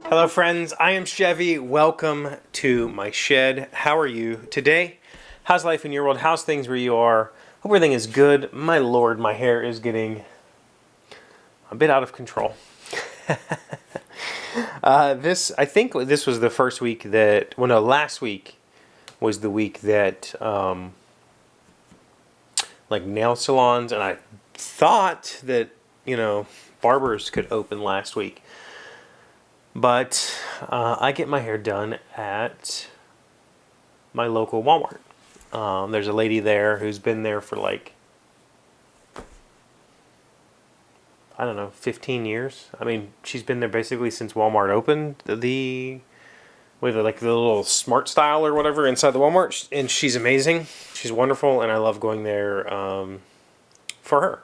Hello friends, I am Chevee. Welcome to my shed. How are you today? How's life in your world? How's things where you are? Hope everything is good. My lord, my hair is getting a bit out of control. I think this was the first week that, well no, last week was the week that like nail salons, and I thought that, barbers could open last week. But I get my hair done at my local Walmart. There's a lady there who's been there for like, I don't know, 15 years. I mean, she's been there basically since Walmart opened with like the little smart style or whatever inside the Walmart. And she's amazing. She's wonderful, and I love going there for her.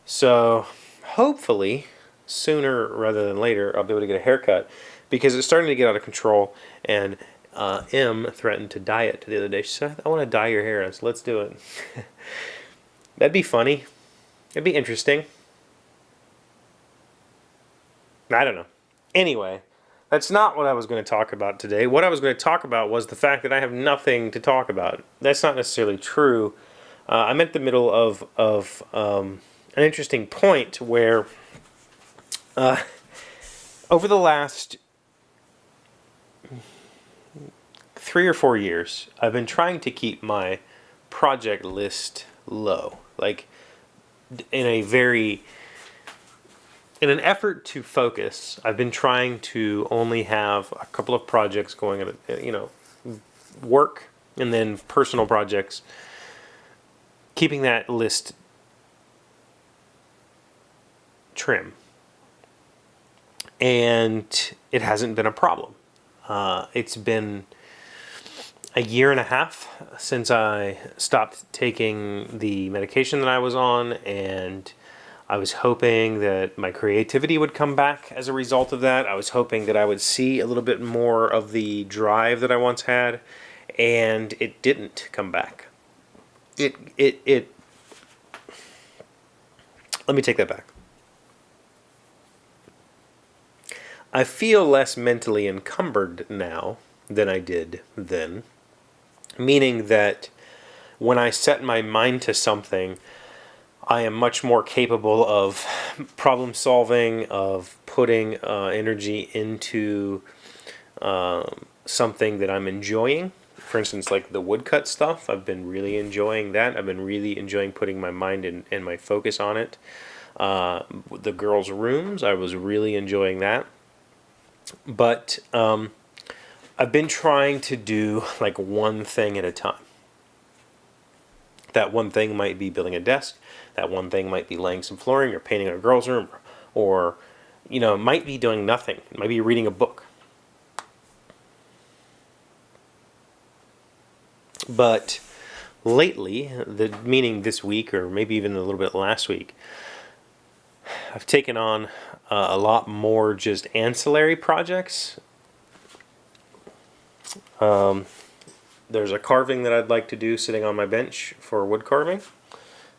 So hopefully, sooner rather than later, I'll be able to get a haircut, because it's starting to get out of control. And M threatened to dye it the other day. She said, I want to dye your hair. I said, let's do it. That'd be funny. It'd be interesting. I don't know. Anyway, that's not what I was going to talk about today. What I was going to talk about was the fact that I have nothing to talk about. That's not necessarily true. I'm at the middle of an interesting point where over the last 3 or 4 years, I've been trying to keep my project list low. Like, in an effort to focus, I've been trying to only have a couple of projects going at, work and then personal projects, keeping that list trim. And it hasn't been a problem. It's been a year and a half since I stopped taking the medication that I was on, and I was hoping that my creativity would come back as a result of that. I was hoping that I would see a little bit more of the drive that I once had, and it didn't come back. Let me take that back. I feel less mentally encumbered now than I did then, meaning that when I set my mind to something, I am much more capable of problem solving, of putting energy into something that I'm enjoying. For instance, like the woodcut stuff, I've been really enjoying that. I've been really enjoying putting my mind and my focus on it. The girls' rooms, I was really enjoying that. But I've been trying to do like one thing at a time. That one thing might be building a desk. That one thing might be laying some flooring or painting a girl's room, or it might be doing nothing. It might be reading a book. But lately, meaning this week, or maybe even a little bit last week, I've taken on a lot more just ancillary projects. There's a carving that I'd like to do sitting on my bench for wood carving.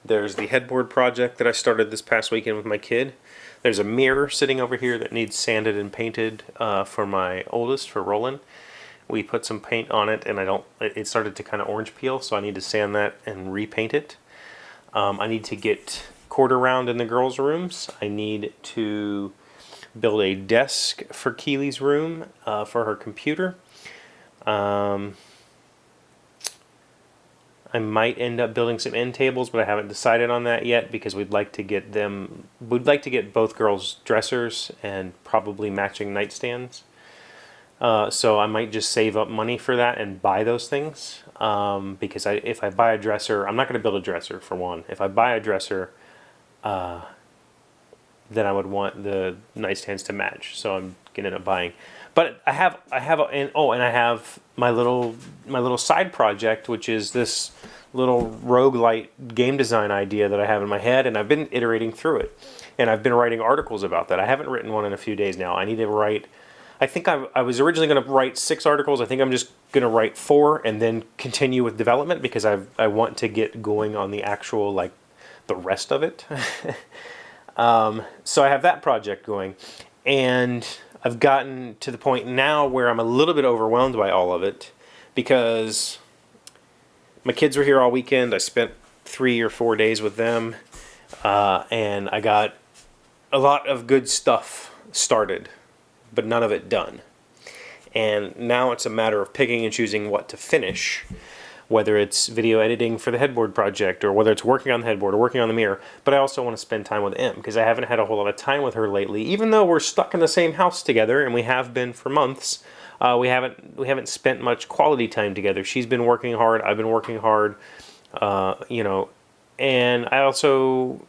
There's the headboard project that I started this past weekend with my kid. There's a mirror sitting over here that needs sanded and painted for my oldest, for Roland. We put some paint on it, and it started to kind of orange peel, so I need to sand that and repaint it. I need to get quarter round in the girls' rooms. I need to build a desk for Keely's room for her computer. I might end up building some end tables, but I haven't decided on that yet, because we'd like to get both girls' dressers and probably matching nightstands. So I might just save up money for that and buy those things, because if I buy a dresser, I'm not going to build a dresser, for one. If I buy a dresser, then I would want the nightstands to match. So I'm gonna end up buying. But I have my little side project, which is this little roguelite game design idea that I have in my head, and I've been iterating through it, and I've been writing articles about that. I haven't written one in a few days now. I need to write. I think I was originally going to write 6 articles. I think I'm just going to write 4 and then continue with development, because I want to get going on the actual, like, the rest of it. So I have that project going, and I've gotten to the point now where I'm a little bit overwhelmed by all of it because my kids were here all weekend. I spent 3 or 4 days with them, and I got a lot of good stuff started, but none of it done. And now it's a matter of picking and choosing what to finish, whether it's video editing for the headboard project or whether it's working on the headboard or working on the mirror. But I also want to spend time with Em because I haven't had a whole lot of time with her lately. Even though we're stuck in the same house together, and we have been for months, we haven't spent much quality time together. She's been working hard. I've been working hard, you know, and I also,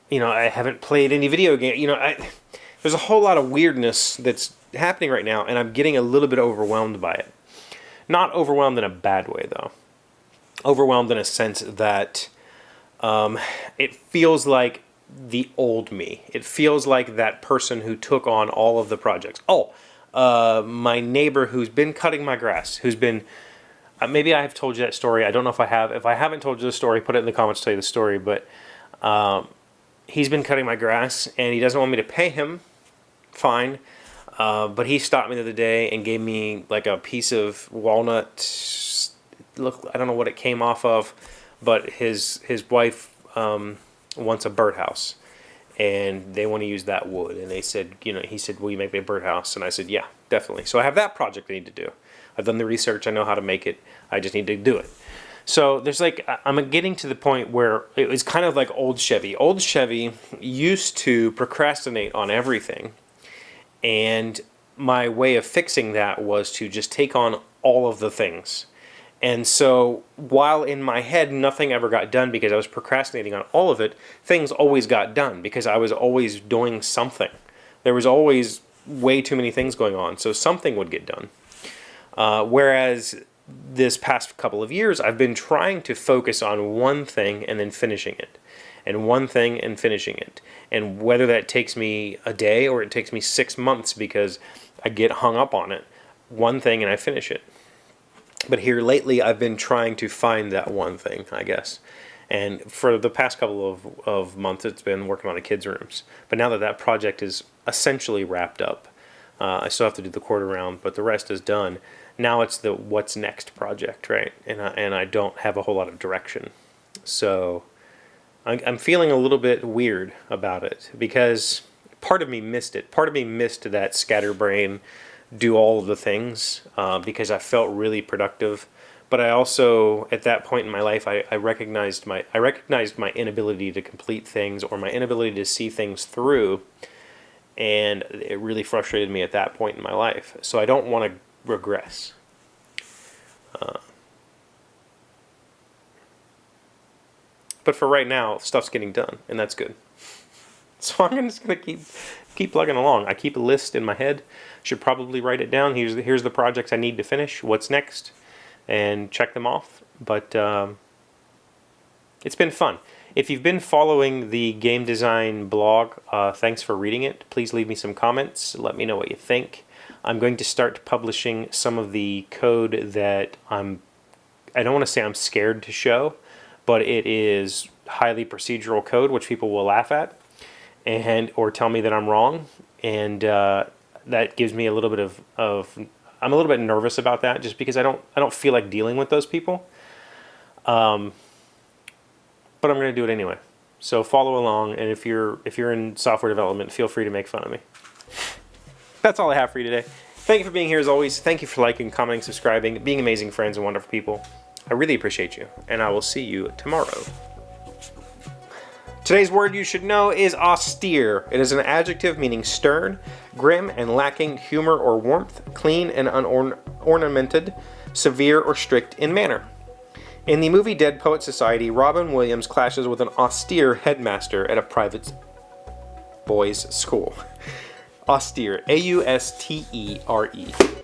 you know, I haven't played any video game. You know, there's a whole lot of weirdness that's happening right now, and I'm getting a little bit overwhelmed by it. Not overwhelmed in a bad way, though. Overwhelmed in a sense that it feels like the old me. It feels like that person who took on all of the projects. Oh, my neighbor who's been cutting my grass, who's been... maybe I have told you that story. I don't know if I have. If I haven't told you the story, put it in the comments to tell you the story. But he's been cutting my grass, and he doesn't want me to pay him. Fine. But he stopped me the other day and gave me like a piece of walnut... Look, I don't know what it came off of, but his wife wants a birdhouse, and they want to use that wood. And they said, you know, he said, will you make me a birdhouse? And I said, yeah, definitely. So I have that project I need to do. I've done the research. I know how to make it. I just need to do it. So there's like, I'm getting to the point where it was kind of like old Chevee. Old Chevee used to procrastinate on everything, and my way of fixing that was to just take on all of the things. And so while in my head nothing ever got done because I was procrastinating on all of it, things always got done because I was always doing something. There was always way too many things going on, so something would get done. Whereas this past couple of years, I've been trying to focus on one thing and then finishing it. And one thing and finishing it. And whether that takes me a day or it takes me 6 months because I get hung up on it, one thing and I finish it. But here lately, I've been trying to find that one thing, I guess. And for the past couple of months, it's been working on the kids' rooms. But now that that project is essentially wrapped up, I still have to do the quarter round, but the rest is done. Now it's the what's next project, right? And I don't have a whole lot of direction. So I'm feeling a little bit weird about it because part of me missed it. Part of me missed that scatterbrain, do all of the things because I felt really productive. But I also, at that point in my life, I recognized my inability to complete things or my inability to see things through, and it really frustrated me at that point in my life. So I don't want to regress. But for right now, stuff's getting done, and that's good. So I'm just gonna keep plugging along. I keep a list in my head. Should probably write it down. Here's the projects I need to finish. What's next, and check them off. But it's been fun. If you've been following the game design blog, thanks for reading it. Please leave me some comments. Let me know what you think. I'm going to start publishing some of the code that I don't want to say I'm scared to show, but it is highly procedural code, which people will laugh at or tell me that I'm wrong. And that gives me a little bit of I'm a little bit nervous about that just because I don't feel like dealing with those people. But I'm going to do it anyway. So follow along, and if you're in software development, feel free to make fun of me. That's all I have for you today. Thank you for being here as always. Thank you for liking, commenting, subscribing, being amazing friends and wonderful people. I really appreciate you, and I will see you tomorrow. Today's word you should know is austere. It is an adjective meaning stern, grim, and lacking humor or warmth, clean and unornamented, severe or strict in manner. In the movie Dead Poet Society, Robin Williams clashes with an austere headmaster at a private boys' school. Austere, A-U-S-T-E-R-E.